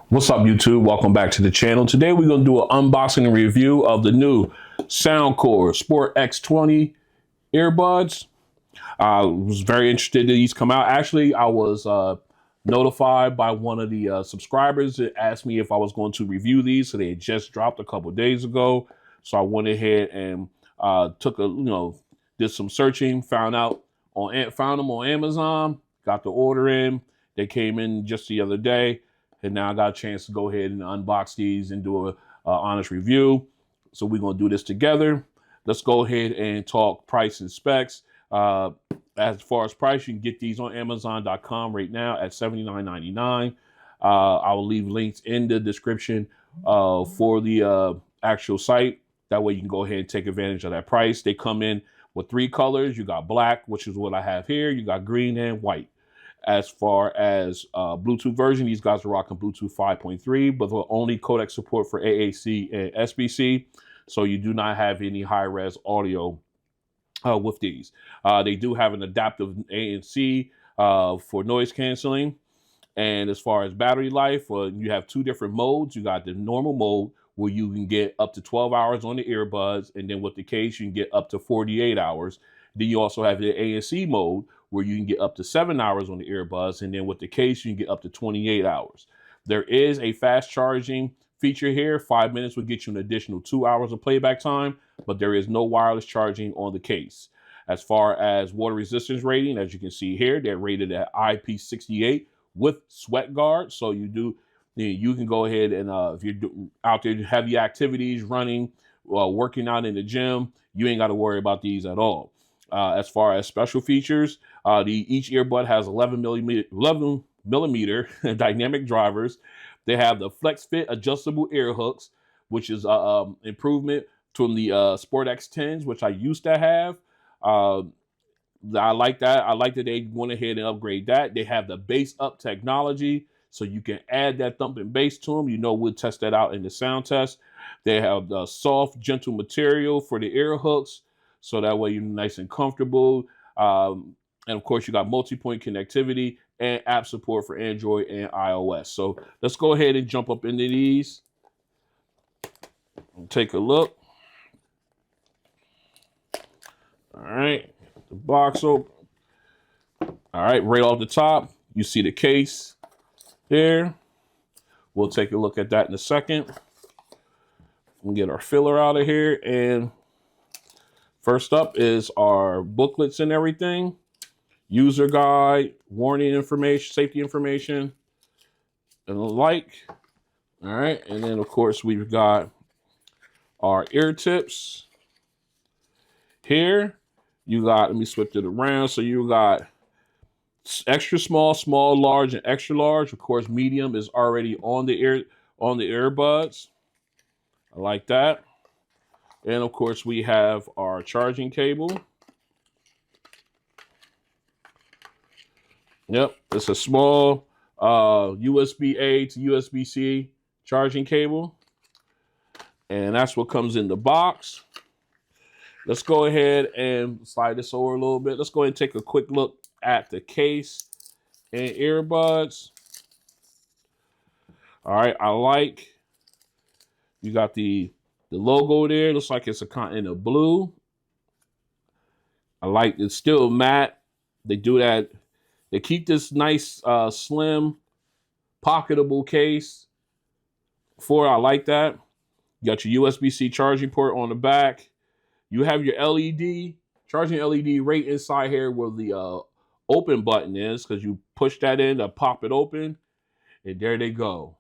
What's up, YouTube? Welcome back to the channel. Today we're going to do an unboxing and review of the new Soundcore Sport X20 Earbuds. I was very interested in these come out. Actually, I was notified by one of the subscribers that asked me if I was going to review these. So they had just dropped a couple days ago. So I went ahead and did some searching, found them on Amazon, got the order in. They came in just the other day. And now I got a chance to go ahead and unbox these and do a honest review. So we're going to do this together. Let's go ahead and talk price and specs. As far as price, you can get these on Amazon.com right now at $79.99. I will leave links in the description for the actual site. That way you can go ahead and take advantage of that price. They come in with 3 colors. You got black, which is what I have here. You got green and white. As far as Bluetooth version, these guys are rocking Bluetooth 5.3, but the only codec support for AAC and SBC. So you do not have any high-res audio with these. They do have an adaptive ANC for noise canceling. And as far as battery life, you have 2 different modes. You got the normal mode where you can get up to 12 hours on the earbuds. And then with the case, you can get up to 48 hours. Then you also have the ANC mode where you can get up to 7 hours on the earbuds. And then with the case, you can get up to 28 hours. There is a fast charging feature here. 5 minutes will get you an additional 2 hours of playback time, but there is no wireless charging on the case. As far as water resistance rating, as you can see here, they're rated at IP68 with sweat guard. So you can go ahead and if you're out there heavy activities, running, working out in the gym, you ain't got to worry about these at all. As far as special features, each earbud has 11 millimeter dynamic drivers. They have the Flex Fit adjustable ear hooks, which is improvement from the Sport X10s, which I used to have. I like that. I like that they went ahead and upgrade that. They have the bass up technology, so you can add that thumping bass to them. We'll test that out in the sound test. They have the soft, gentle material for the ear hooks, so that way you're nice and comfortable. And of course, you got multi-point connectivity and app support for Android and iOS. So let's go ahead and jump up into these and take a look. All right, the box open. All right, right off the top, you see the case there. We'll take a look at that in a second. We'll get our filler out of here. And first up is our booklets and everything. User guide, warning information, safety information, and the like. All right, and then of course we've got our ear tips. Here, you got, let me switch it around. So you got extra small, small, large, and extra large. Of course, medium is already on the earbuds. I like that. And of course, we have our charging cable. Yep, it's a small USB-A to USB-C charging cable. And that's what comes in the box. Let's go ahead and slide this over a little bit. Let's go ahead and take a quick look at the case and earbuds. All right, you got the logo there. Looks like it's a continental blue. I like it's still matte. They do that. They keep this nice, slim, pocketable case. I like that. You got your USB-C charging port on the back. You have your LED, charging LED right inside here where the open button is, because you push that in to pop it open. And there they go.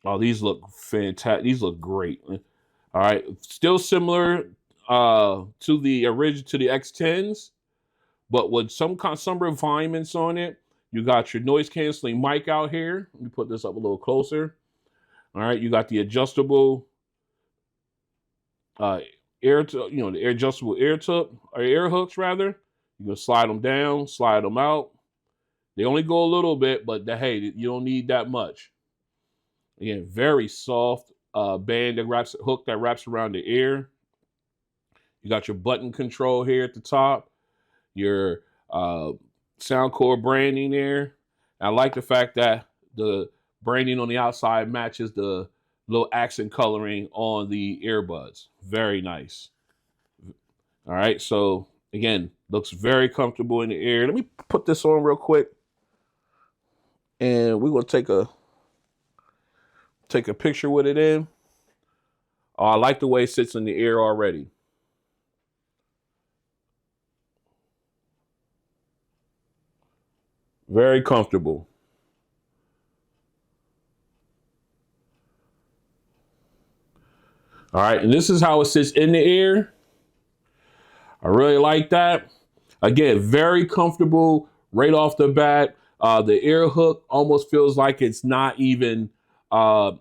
Oh, these look fantastic. These look great. All right. Still similar to the X10s. But with some refinements on it. You got your noise canceling mic out here. Let me put this up a little closer. All right, you got the adjustable the adjustable ear hooks rather. You can slide them down, slide them out. They only go a little bit, but hey, you don't need that much. Again, very soft hook that wraps around the ear. You got your button control here at the top. Your Soundcore branding there. I like the fact that the branding on the outside matches the little accent coloring on the earbuds. Very nice. All right, so again, looks very comfortable in the ear. Let me put this on real quick, and we're gonna take a picture with it in. Oh, I like the way it sits in the ear already. Very comfortable. All right, and this is how it sits in the ear. I really like that. Again, very comfortable right off the bat. The ear hook almost feels like it's not even on.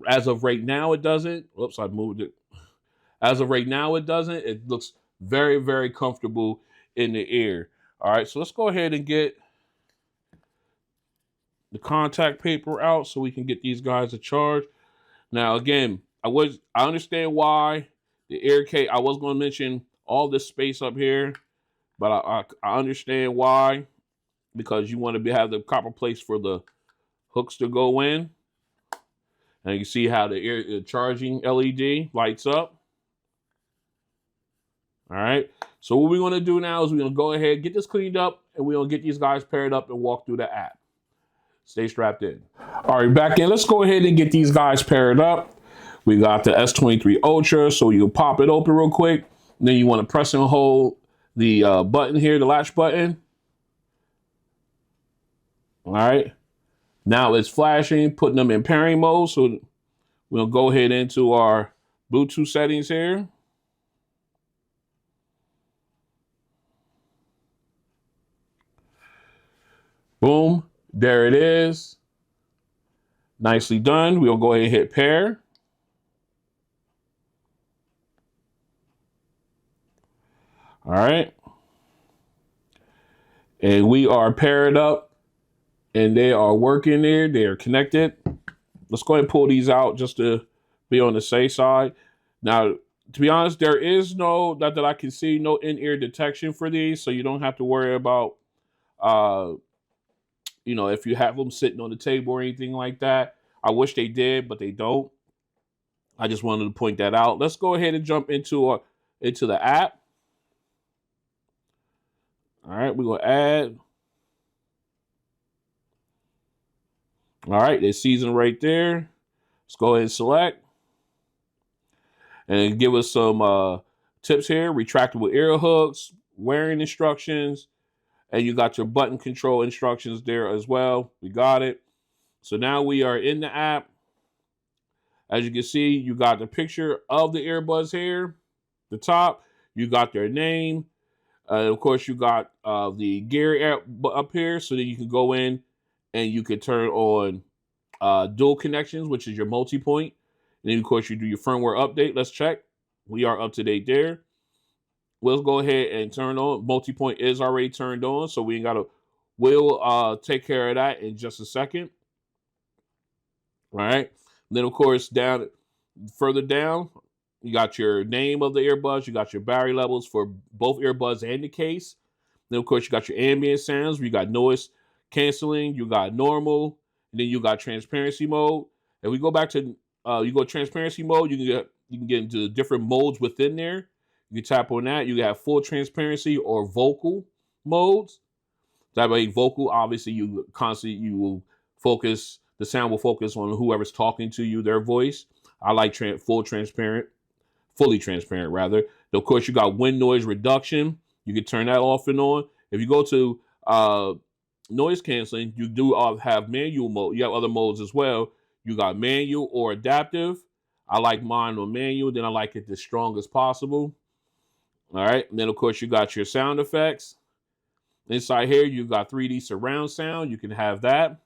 As of right now, it doesn't. Whoops, I moved it. As of right now, it doesn't. It looks very, very comfortable in the ear. All right, so let's go ahead and get the contact paper out so we can get these guys a charge. Now, again, I understand why the ear case. I was going to mention all this space up here, but I understand why, because you want to have the proper place for the hooks to go in. And you see how the charging LED lights up. All right. So what we're going to do now is we're going to go ahead, get this cleaned up, and we're going to get these guys paired up and walk through the app. Stay strapped in. All right, back in. Let's go ahead and get these guys paired up. We got the S23 Ultra, so you pop it open real quick. And then you want to press and hold the button here, the latch button. All right. Now it's flashing, putting them in pairing mode. So we'll go ahead into our Bluetooth settings here. Boom. There it is. Nicely done. We'll go ahead and hit pair. All right. And we are paired up and they are working there. They are connected. Let's go ahead and pull these out just to be on the safe side. Now, to be honest, there is no, not that I can see, no in-ear detection for these. So you don't have to worry about, you know, if you have them sitting on the table or anything like that. I wish they did, but they don't. I just wanted to point that out. Let's go ahead and jump into the app. All right, we're going to add. All right, there's season right there. Let's go ahead and select. And give us some tips here. Retractable ear hooks, wearing instructions, and you got your button control instructions there as well. We got it. So now we are in the app. As you can see, you got the picture of the earbuds here. The top, you got their name. Of course, you got the gear app up here so that you can go in and you can turn on dual connections, which is your multi-point. And then, of course, you do your firmware update. Let's check. We are up to date there. We'll go ahead and turn on. Multi-point is already turned on, so we ain't got to. We'll take care of that in just a second. All right. Then, of course, further down, you got your name of the earbuds. You got your battery levels for both earbuds and the case. Then, of course, you got your ambient sounds. You got noise canceling. You got normal. And then you got transparency mode. And we go back to you go transparency mode. You can get into different modes within there. You can tap on that. You have full transparency or vocal modes. That way, vocal, obviously, you will focus. The sound will focus on whoever's talking to you, their voice. I like fully transparent rather. Of course, you got wind noise reduction. You can turn that off and on. If you go to noise canceling, you do have manual mode. You have other modes as well. You got manual or adaptive. I like mine on manual. Then I like it the strongest possible. All right. And then, of course, you got your sound effects. Inside here, you got 3D surround sound. You can have that.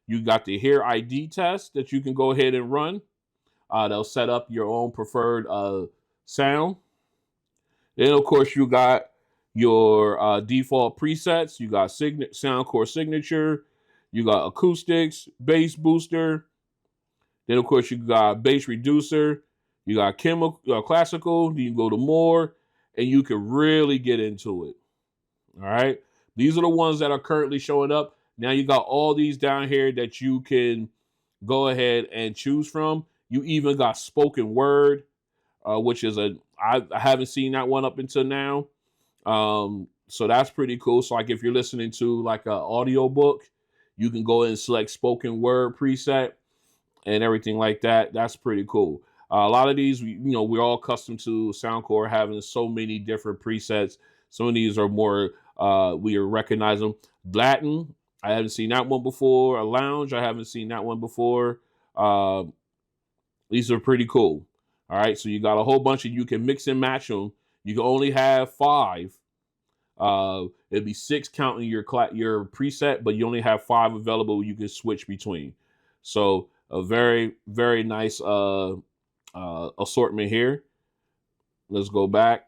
You got the Hear ID test that you can go ahead and run. They'll set up your own preferred sound. Then, of course, you got your default presets. You got Soundcore signature. You got acoustics, bass booster. Then, of course, you got bass reducer. You got classical. You can go to more, and you can really get into it. All right. These are the ones that are currently showing up. Now you got all these down here that you can go ahead and choose from. You even got spoken word, which is I haven't seen that one up until now. So that's pretty cool. So like if you're listening to like an audio book, you can go and select spoken word preset and everything like that. That's pretty cool. A lot of these, we're all accustomed to Soundcore having so many different presets. Some of these are more, we recognize them. Latin, I haven't seen that one before. A lounge, I haven't seen that one before. These are pretty cool. All right, so you got a whole bunch of, you can mix and match them. You can only have 5. It'd be 6 counting your preset, but you only have 5 available you can switch between. So a very, very nice assortment here. Let's go back.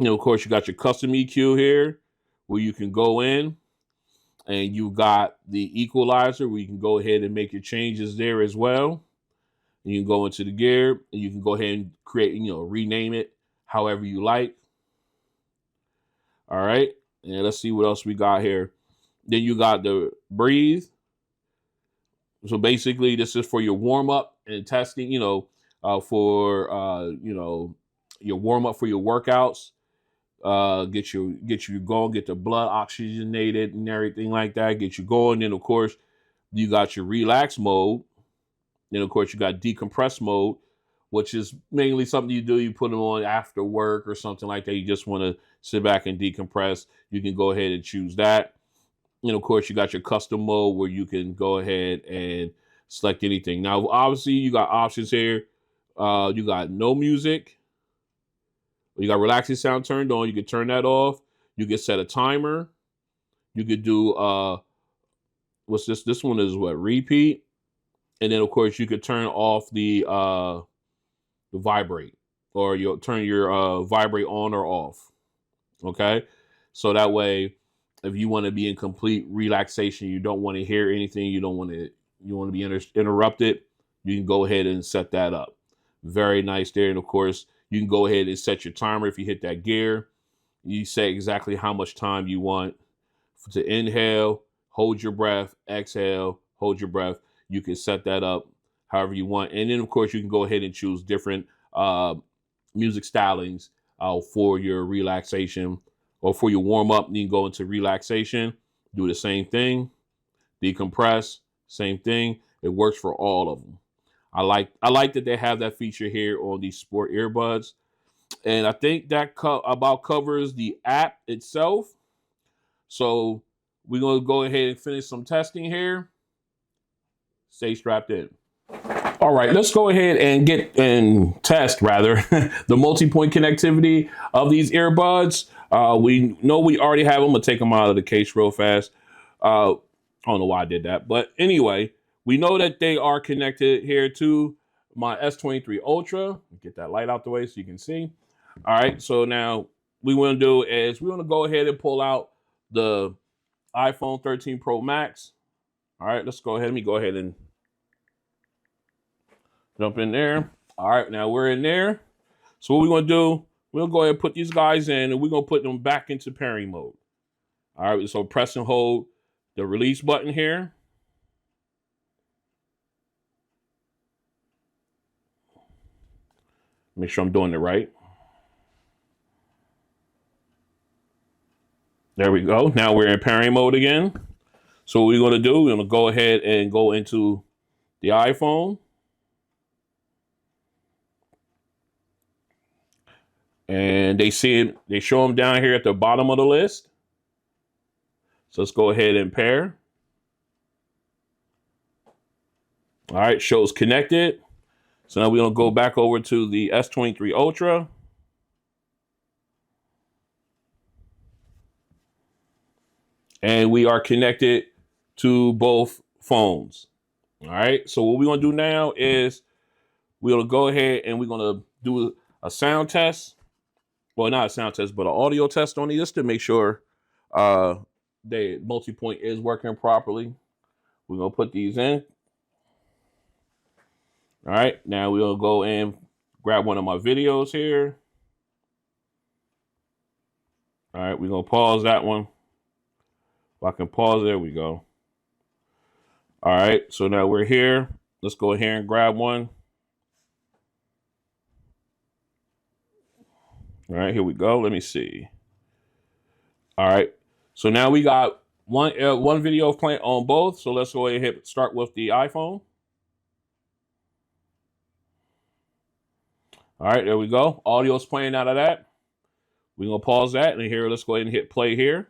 Of course, you got your custom EQ here where you can go in, and you got the equalizer where you can go ahead and make your changes there as well. And you can go into the gear and you can go ahead and create, rename it however you like. All right. And let's see what else we got here. Then you got the breathe. So basically this is for your warm up and testing, for, your warm up for your workouts. Get you going, get the blood oxygenated and everything like that. Get you going. Then of course you got your relax mode. Then of course you got decompress mode, which is mainly something you do. You put them on after work or something like that. You just want to sit back and decompress. You can go ahead and choose that. And of course you got your custom mode where you can go ahead and select anything. Now, obviously you got options here. You got no music. You got relaxing sound turned on. You can turn that off. You can set a timer. You could do, what's this? This one is what? Repeat. And then of course you could turn off the vibrate, or you'll turn your vibrate on or off. Okay. So that way, if you want to be in complete relaxation, you don't want to hear anything, you want to be interrupted, you can go ahead and set that up. Very nice there. And of course, you can go ahead and set your timer. If you hit that gear, you say exactly how much time you want to inhale, hold your breath, exhale, hold your breath. You can set that up however you want. And then of course you can go ahead and choose different music stylings for your relaxation or for your warm up. You can go into relaxation, do the same thing, decompress, same thing. It works for all of them. I like that they have that feature here on these Sport earbuds. And I think that about covers the app itself. So we're going to go ahead and finish some testing here. Stay strapped in. All right, let's go ahead and test the multi-point connectivity of these earbuds. We know we already have them. I'm gonna take them out of the case real fast. I don't know why I did that, but anyway, we know that they are connected here to my S23 Ultra. Get that light out the way so you can see. All right, so now we want to do is we want to go ahead and pull out the iPhone 13 Pro Max. All right, let's go ahead. Let me go ahead and jump in there. All right, now we're in there. So what we're going to do, we'll go ahead and put these guys in, and we're going to put them back into pairing mode. All right, so press and hold the release button here. Make sure I'm doing it right. There we go. Now we're in pairing mode again. So what we're going to do, we're going to go ahead and go into the iPhone. And they show them down here at the bottom of the list. So let's go ahead and pair. All right, shows connected. So now we're going to go back over to the S23 Ultra. And we are connected to both phones. All right, so what we're going to do now is we're going to go ahead and we're going to do a sound test. Well, not a sound test, but an audio test on it just to make sure the multi-point is working properly. We're going to put these in. All right, now we'll go and grab one of my videos here. All right, we're going to pause that one I can pause, there we go. All right, so now we're here. Let's go ahead and grab one. All right, here we go. Let me see. All right, so now we got one video playing on both. So let's go ahead and start with the iPhone. All right, there we go. Audio's playing out of that. We're gonna pause that, and here, let's go ahead and hit play here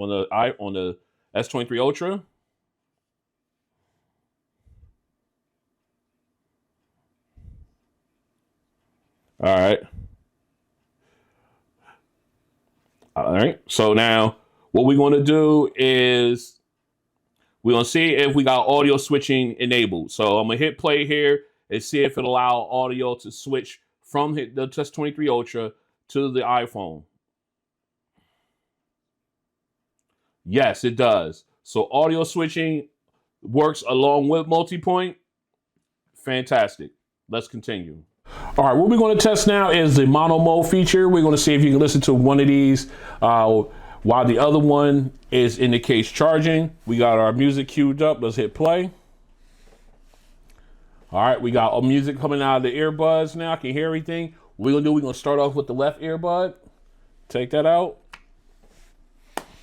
on the S23 Ultra. All right. All right. So now what we're going to do is we're going to see if we got audio switching enabled. So I'm going to hit play here and see if it allows audio to switch from the S23 Ultra to the iPhone. Yes, it does. So audio switching works along with Multipoint. Fantastic. Let's continue. All right, what we're going to test now is the mono mode feature. We're going to see if you can listen to one of these while the other one is in the case charging. We got our music queued up. Let's hit play. All right, we got music coming out of the earbuds now. I can hear everything. What we're going to start off with the left earbud. Take that out.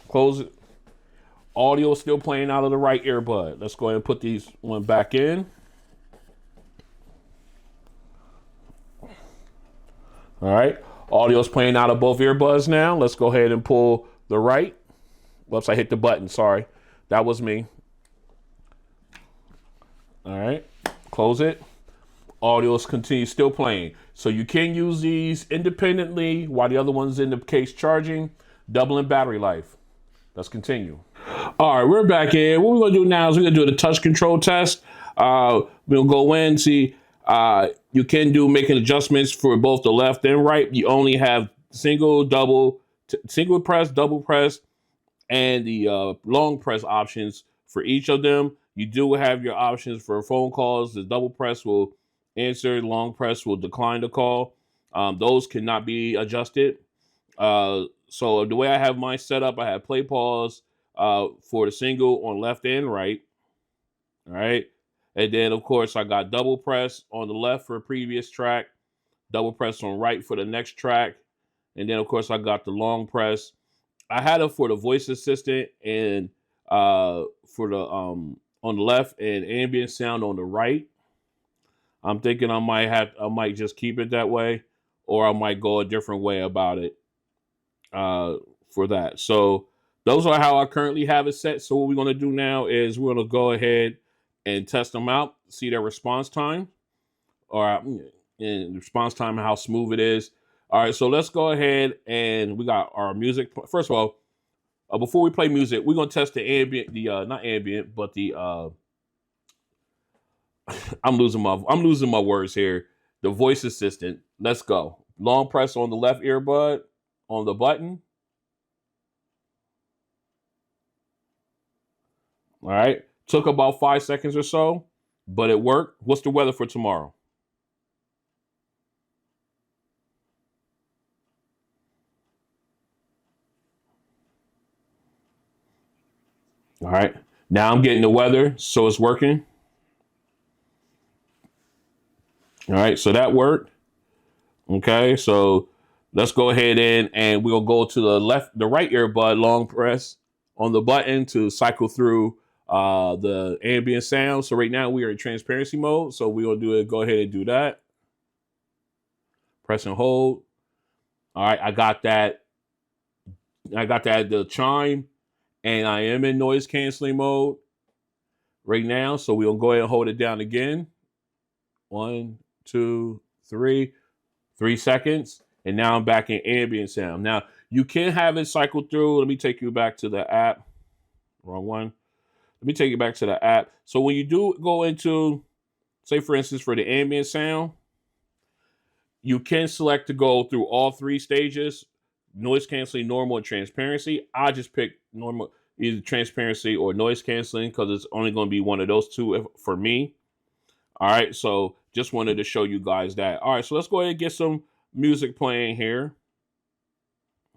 Close it. Audio is still playing out of the right earbud. Let's go ahead and put these one back in. All right, audio's playing out of both earbuds now. Let's go ahead and pull the right. Whoops, I hit the button, sorry. That was me. All right, close it. Audio's still playing. So you can use these independently while the other one's in the case charging, doubling battery life. Let's continue. All right, we're back in. What we're gonna do now is we're gonna do the touch control test. We'll go in, see, you can do making adjustments for both the left and right. You only have single press, double press, and the long press options for each of them. You do have your options for phone calls. The double press will answer, long press will decline the call. Those cannot be adjusted. So the way I have mine set up, I have play pause for the single on left and right. All right. And then, of course, I got double press on the left for a previous track, double press on right for the next track. And then, of course, I got the long press. I had it for the voice assistant and for the on the left and ambient sound on the right. I'm thinking I might just keep it that way, or I might go a different way about it for that. So those are how I currently have it set. So what we're going to do now is we're going to go ahead and test them out, see their response time, or in response time and how smooth it is. All right, so let's go ahead and we got our music. First of all, before we play music, we're gonna test the ambient, not ambient, but the I'm losing my words here. The voice assistant. Let's go. Long press on the left earbud on the button. All right. Took about 5 seconds or so, but it worked. What's the weather for tomorrow? All right. Now I'm getting the weather, so it's working. All right. So that worked. Okay. So let's go ahead and we'll go to the right earbud, long press on the button to cycle through the ambient sound. So right now we are in transparency mode. So we're gonna go ahead and do that. Press and hold. All right, I got that. The chime, and I am in noise canceling mode right now. So we'll go ahead and hold it down again. 1, 2, 3 seconds. And now I'm back in ambient sound. Now you can have it cycle through. Let me take you back to the app. Wrong one. Let me take you back to the app. So when you do go into, say for instance, for the ambient sound, you can select to go through all 3 stages: noise canceling, normal, and transparency. I just picked normal, either transparency or noise canceling, because it's only going to be one of those 2 for me. All right, so just wanted to show you guys that. All right, so let's go ahead and get some music playing here.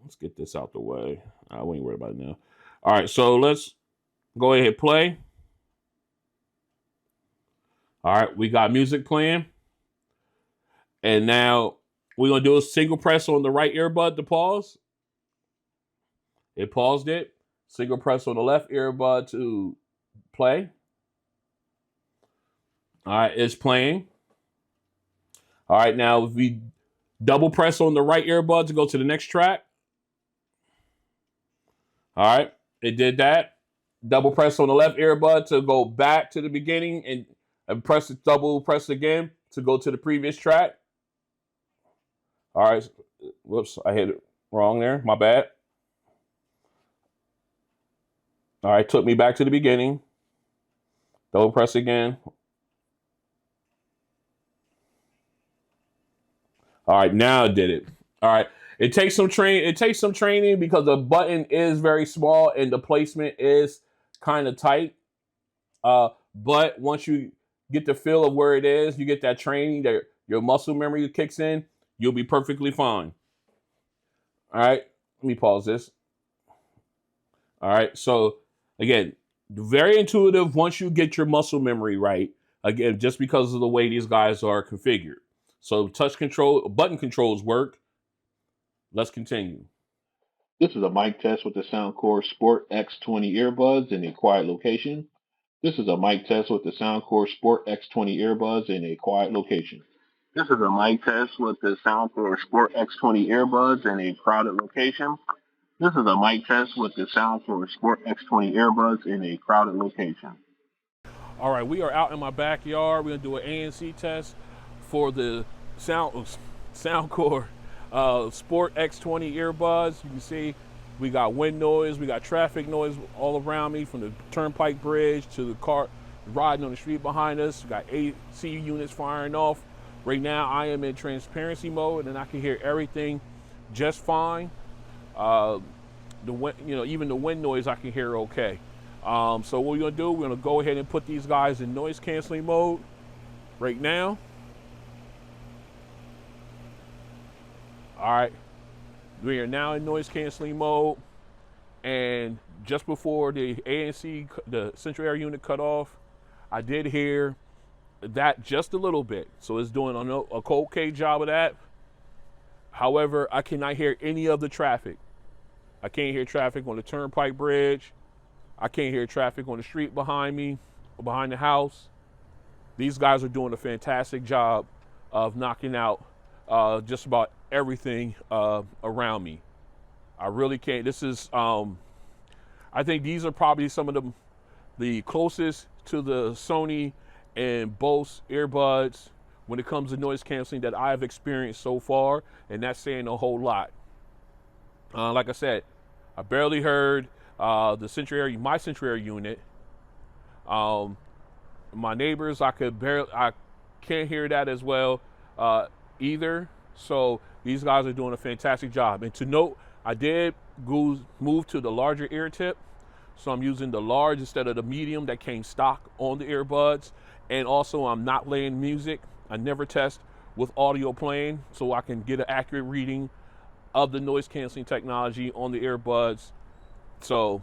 Let's get this out the way. We ain't worried about it now. All right, so let's go ahead and play. All right, we got music playing. And now we're going to do a single press on the right earbud to pause. It paused it. Single press on the left earbud to play. All right, it's playing. All right, now if we double press on the right earbud to go to the next track. All right, it did that. Double press on the left earbud to go back to the beginning and press it, double press again to go to the previous track. All right, whoops, I hit it wrong there. My bad. All right, took me back to the beginning. Double press again. All right, now it did it. All right, it takes some training because the button is very small and the placement is kind of tight. But once you get the feel of where it is, you get that training, that your muscle memory kicks in, you'll be perfectly fine. All right, let me pause this. All right, so again, very intuitive once you get your muscle memory right. Again, just because of the way these guys are configured. So touch control, button controls work. Let's continue. This is a mic test with the Soundcore Sport X20 earbuds in a quiet location. This is a mic test with the Soundcore Sport X20 earbuds in a quiet location. This is a mic test with the Soundcore Sport X20 earbuds in a crowded location. This is a mic test with the Soundcore Sport X20 earbuds in a crowded location. All right, we are out in my backyard. We're gonna do an ANC test for the Soundcore Sport X20 earbuds. You can see we got wind noise, we got traffic noise all around me from the turnpike bridge to the car riding on the street behind us. We got AC units firing off. Right now I am in transparency mode and I can hear everything just fine. Even the wind noise I can hear okay. So what we're gonna do, we're gonna go ahead and put these guys in noise canceling mode right now. All right, we are now in noise canceling mode, and just before the ANC, the central air unit cut off, I did hear that just a little bit. So it's doing a okay job of that. However, I cannot hear any of the traffic. I can't hear traffic on the turnpike bridge. I can't hear traffic on the street behind me, or behind the house. These guys are doing a fantastic job of knocking out just about everything around me. I really can't. This is, I think these are probably some of the closest to the Sony and Bose earbuds when it comes to noise canceling that I've experienced so far, and that's saying a whole lot. Like I said, I barely heard my central air unit. My neighbors, I can't hear that as well either. So these guys are doing a fantastic job. And to note, I did move to the larger ear tip. So I'm using the large instead of the medium that came stock on the earbuds. And also I'm not laying music. I never test with audio playing so I can get an accurate reading of the noise canceling technology on the earbuds. So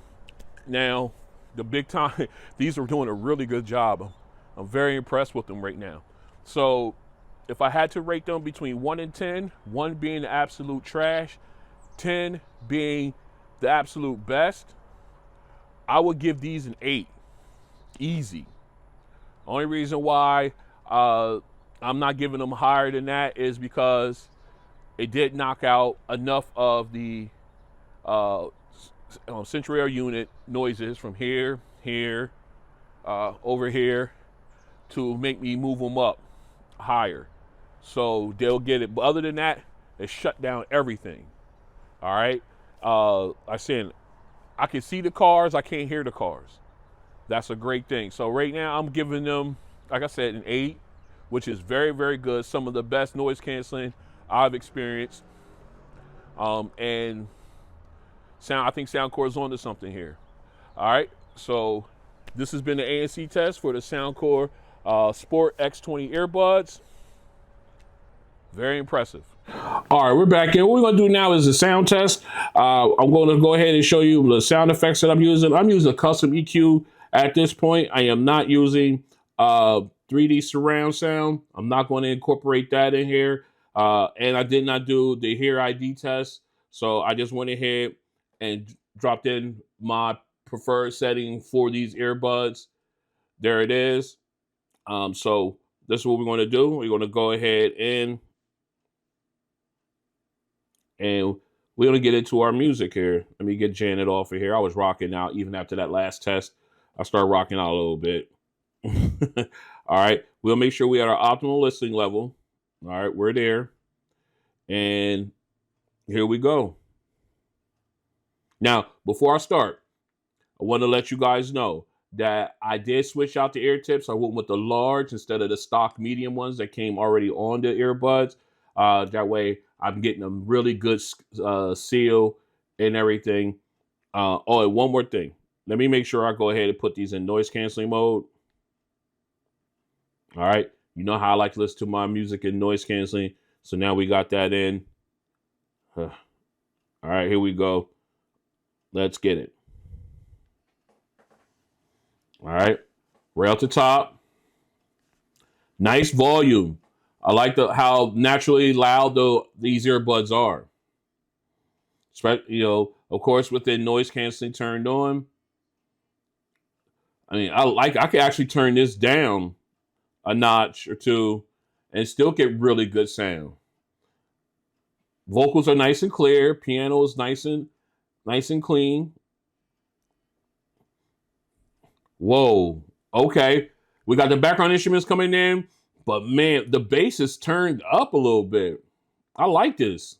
now the big time, these are doing a really good job. I'm very impressed with them right now. So if I had to rate them between 1 and 10, 1 being the absolute trash, 10 being the absolute best, I would give these an 8. Easy. Only reason why I'm not giving them higher than that is because it did knock out enough of the central air unit noises from here, over here to make me move them up higher. So they'll get it. But other than that, it shut down everything. All right. I said I can see the cars. I can't hear the cars. That's a great thing. So right now I'm giving them, like I said, an 8, which is very, very good. Some of the best noise canceling I've experienced. And I think Soundcore is onto something here. All right. So this has been the ANC test for the Soundcore Sport X20 earbuds. Very impressive. All right, we're back in. What we're going to do now is a sound test. I'm going to go ahead and show you the sound effects that I'm using. I'm using a custom EQ at this point. I am not using 3D surround sound. I'm not going to incorporate that in here. And I did not do the Hear ID test. So I just went ahead and dropped in my preferred setting for these earbuds. There it is. So this is what we're going to do. We're going to go ahead and we're going to get into our music here. Let me get Janet off of here. I was rocking out even after that last test. I started rocking out a little bit. All right. We'll make sure we are at our optimal listening level. All right. We're there. And here we go. Now, before I start, I want to let you guys know that I did switch out the ear tips. I went with the large instead of the stock medium ones that came already on the earbuds. That way I'm getting a really good seal and everything. Oh, and one more thing. Let me make sure I go ahead and put these in noise canceling mode. All right. You know how I like to listen to my music in noise canceling. So now we got that in. All right, here we go. Let's get it. All right. Right at the top. Nice volume. I like how naturally loud these earbuds are. You know, of course, with the noise canceling turned on. I mean, I can actually turn this down a notch or two and still get really good sound. Vocals are nice and clear. Piano is nice and clean. Whoa. Okay. We got the background instruments coming in, but man, the bass is turned up a little bit. I like this.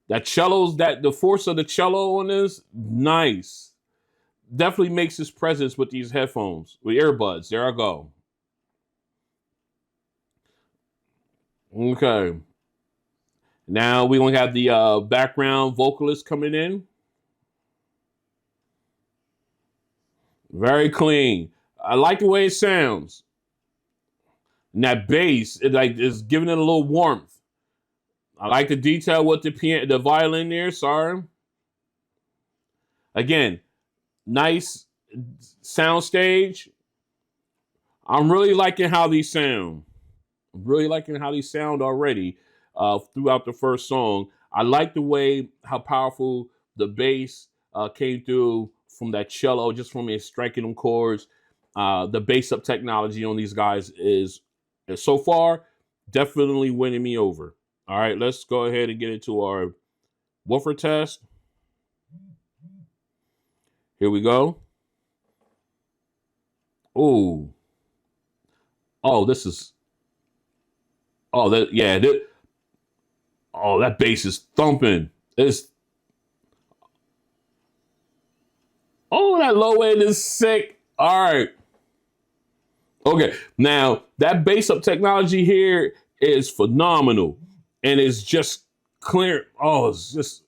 That cello's, the force of the cello on this, nice. Definitely makes his presence with these headphones, with earbuds. There I go. Okay. Now we gonna have the background vocalist coming in. Very clean. I like the way it sounds. And that bass, is giving it a little warmth. I like the detail with the violin there. Sorry. Again, nice sound stage. I'm really liking how these sound. I'm really liking how these sound already throughout the first song. I like the way how powerful the bass came through from that cello, just from it striking them chords. The bass up technology on these guys is so far definitely winning me over. All right, let's go ahead and get into our woofer test. Here we go. Oh, this is. Oh, that bass is thumping. That low end is sick. All right. Okay, now that bass up technology here is phenomenal, and it's just clear. It's just.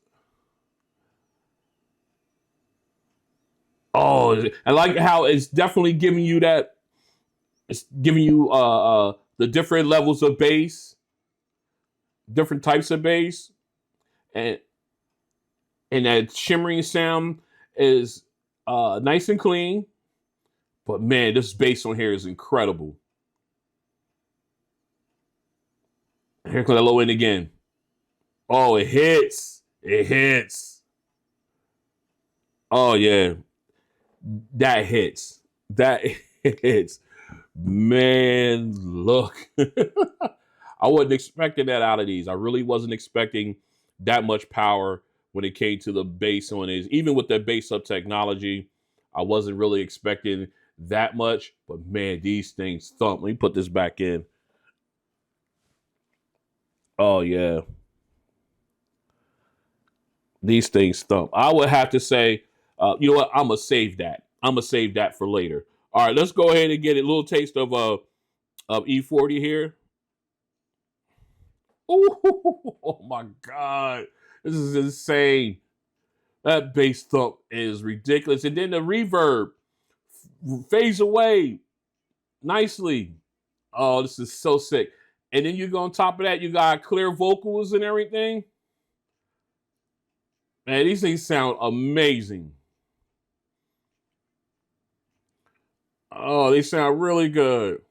I like how it's definitely giving you that. It's giving you the different levels of bass, different types of bass, and that shimmering sound is nice and clean. But man, this bass on here is incredible. Here comes the low end again. Oh, it hits. It hits. Oh yeah, that hits. That hits. Man, look. I wasn't expecting that out of these. I really wasn't expecting that much power when it came to the bass on it. Even with the bass up technology, I wasn't really expecting that much. But man, these things thump. Let me put this back in. Oh, yeah. These things thump. I would have to say, you know what? I'm going to save that. I'm going to save that for later. All right, let's go ahead and get a little taste of E40 here. Ooh, oh my God. This is insane. That bass thump is ridiculous. And then the reverb fades away nicely. Oh, this is so sick. And then you go on top of that, you got clear vocals and everything. Man, these things sound amazing. Oh, they sound really good.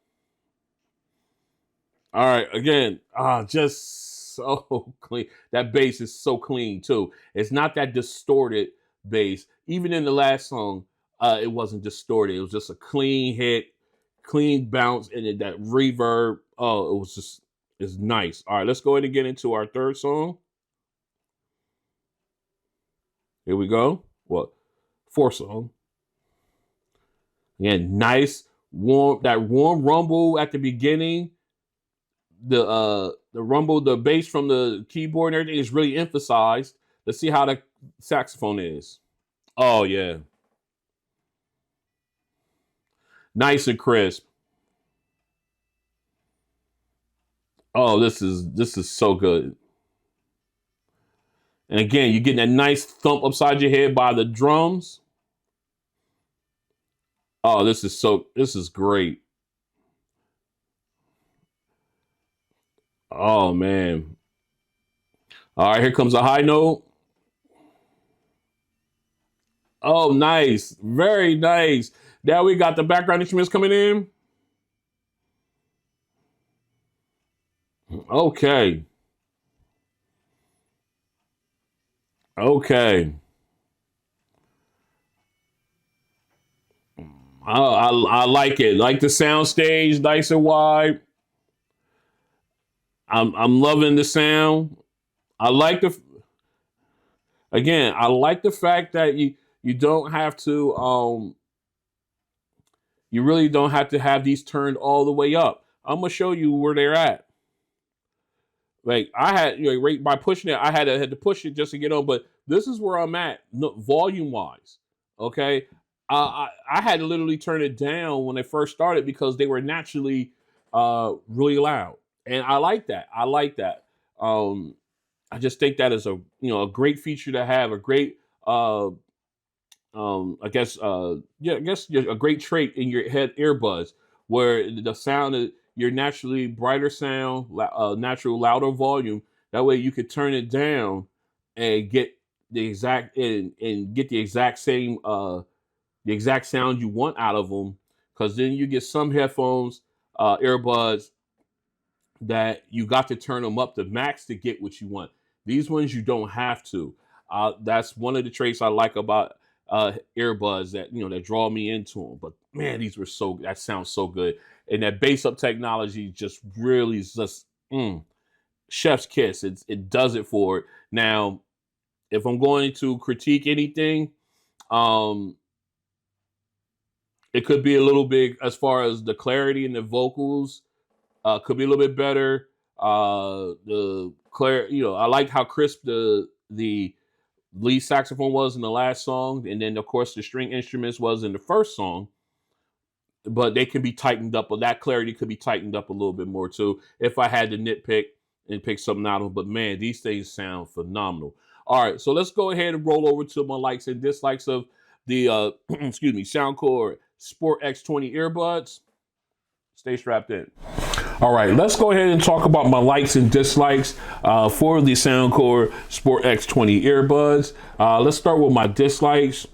All right, again, just so clean. That bass is so clean too. It's not that distorted bass. Even in the last song, it wasn't distorted. It was just a clean hit, clean bounce, and then that reverb. Oh, it's nice. All right, let's go ahead and get into our third song. Here we go. What? Fourth song. Again, nice, warm rumble at the beginning. The rumble, the bass from the keyboard and everything is really emphasized. Let's see how the saxophone is. Oh yeah. Nice and crisp. Oh, this is so good. And again, you're getting that nice thump upside your head by the drums. Oh, this is great. Oh man. All right, here comes a high note. Oh, nice. Very nice. Now we got the background instruments coming in. Okay. Okay. I like it. Like the sound stage, nice and wide. I'm loving the sound. I like I like the fact that you don't have to you really don't have to have these turned all the way up. I'm gonna show you where they're at. Like I had, right by pushing it, I had to push it just to get on. But this is where I'm at, volume wise. Okay, I had to literally turn it down when they first started because they were naturally really loud, and I like that. I like that. I just think that is a great feature to have, a great I guess a great trait in your head earbuds where the sound is your naturally brighter sound, natural louder volume. That way you could turn it down and get and get the exact same the exact sound you want out of them. Because then you get some headphones, earbuds that you got to turn them up to max to get what you want. These ones you don't have to. That's one of the traits I like about earbuds that that draw me into them. But man, that sounds so good, and that bass up technology just really is just chef's kiss. It does it for it. Now, if I'm going to critique anything, um, it could be a little bit as far as the clarity in the vocals. Could be a little bit better. I like how crisp the lead saxophone was in the last song, and then of course the string instruments was in the first song. But they can be tightened up, or that clarity could be tightened up a little bit more too. If I had to nitpick and pick something out of them, but man, these things sound phenomenal. All right, so let's go ahead and roll over to my likes and dislikes of the excuse me, Soundcore Sport X20 earbuds. Stay strapped in. All right, let's go ahead and talk about my likes and dislikes for the Soundcore Sport X20 earbuds. Let's start with my dislikes.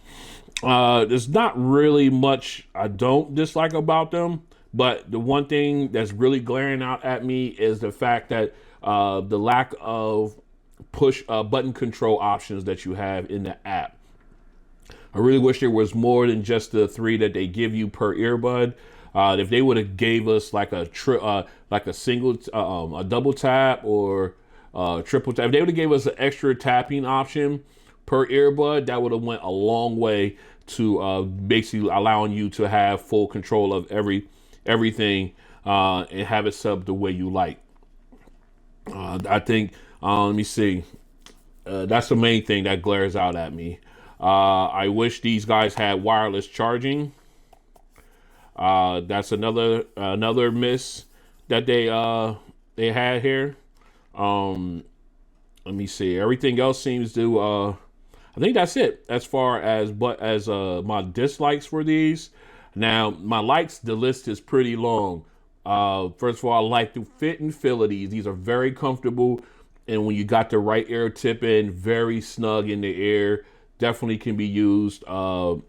There's not really much I don't dislike about them, but the one thing that's really glaring out at me is the fact that the lack of push button control options that you have in the app. I really wish there was more than just the 3 that they give you per earbud. If they would have gave us like a single, a double tap or triple tap, if they would have gave us an extra tapping option per earbud, that would have went a long way to basically allowing you to have full control of everything and have it sub the way you like. I think, let me see, that's the main thing that glares out at me. I wish these guys had wireless charging. That's another miss that they had here. Let me see. Everything else seems to. I think that's it as far as my dislikes for these. Now my likes, the list is pretty long. First of all, I like the fit and feel of these. These are very comfortable, and when you got the right air tip in, very snug in the ear. Definitely can be used for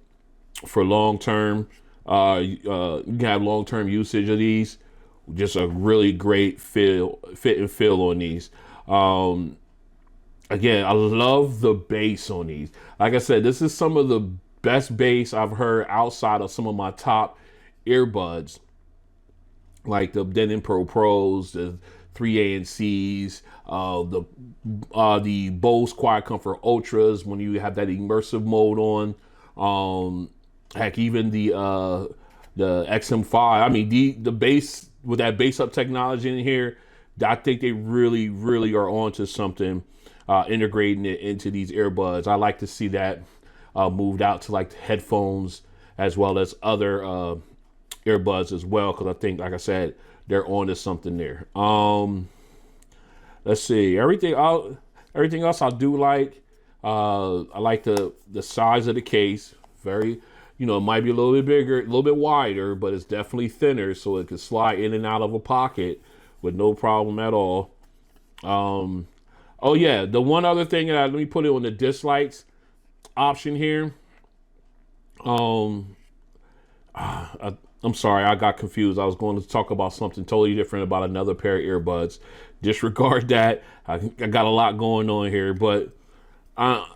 long term. You can have long term usage of these. Just a really great fit and feel on these. Again, I love the bass on these. Like I said, this is some of the best bass I've heard outside of some of my top earbuds, like the Denon Pro Pros, the 3 ANCs, the Bose Quiet Comfort Ultras when you have that immersive mode on. Heck, even the XM5. I mean, the bass with that bass up technology in here, I think they really, really are onto something. Integrating it into these earbuds. I like to see that moved out to like headphones as well as other earbuds as well, because I think, like I said, they're onto something there. Let's see, everything else I do like. I like the size of the case. Very, it might be a little bit bigger, a little bit wider, but it's definitely thinner, so it can slide in and out of a pocket with no problem at all. Oh yeah, the one other thing that let me put it on the dislikes option here. I'm sorry, I got confused. I was going to talk about something totally different about another pair of earbuds. Disregard that. I got a lot going on here, but I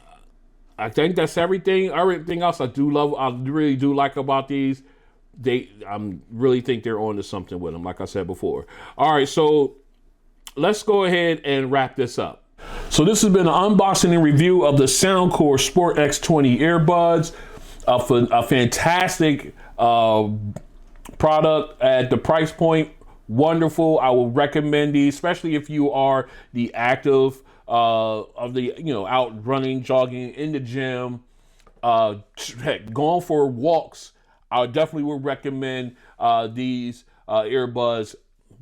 think that's everything. Everything else I really do like about these. I really think they're on to something with them, like I said before. All right, so let's go ahead and wrap this up. So this has been an unboxing and review of the Soundcore Sport X20 earbuds. A fantastic product at the price point. Wonderful. I will recommend these, especially if you are the active of the out running, jogging in the gym, heck, going for walks. I definitely would recommend these earbuds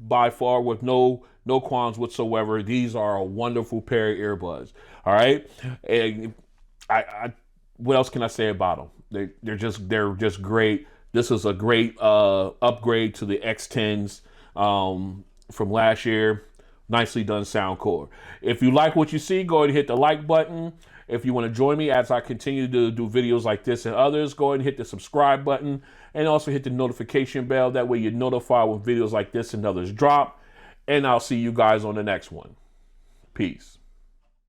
by far with no qualms whatsoever. These are a wonderful pair of earbuds. All right, and what else can I say about them? They're just great. This is a great upgrade to the X10s from last year. Nicely done, Soundcore. If you like what you see, go ahead and hit the like button. If you want to join me as I continue to do videos like this and others, go ahead and hit the subscribe button and also hit the notification bell. That way you're notified when videos like this and others drop. And I'll see you guys on the next one. Peace.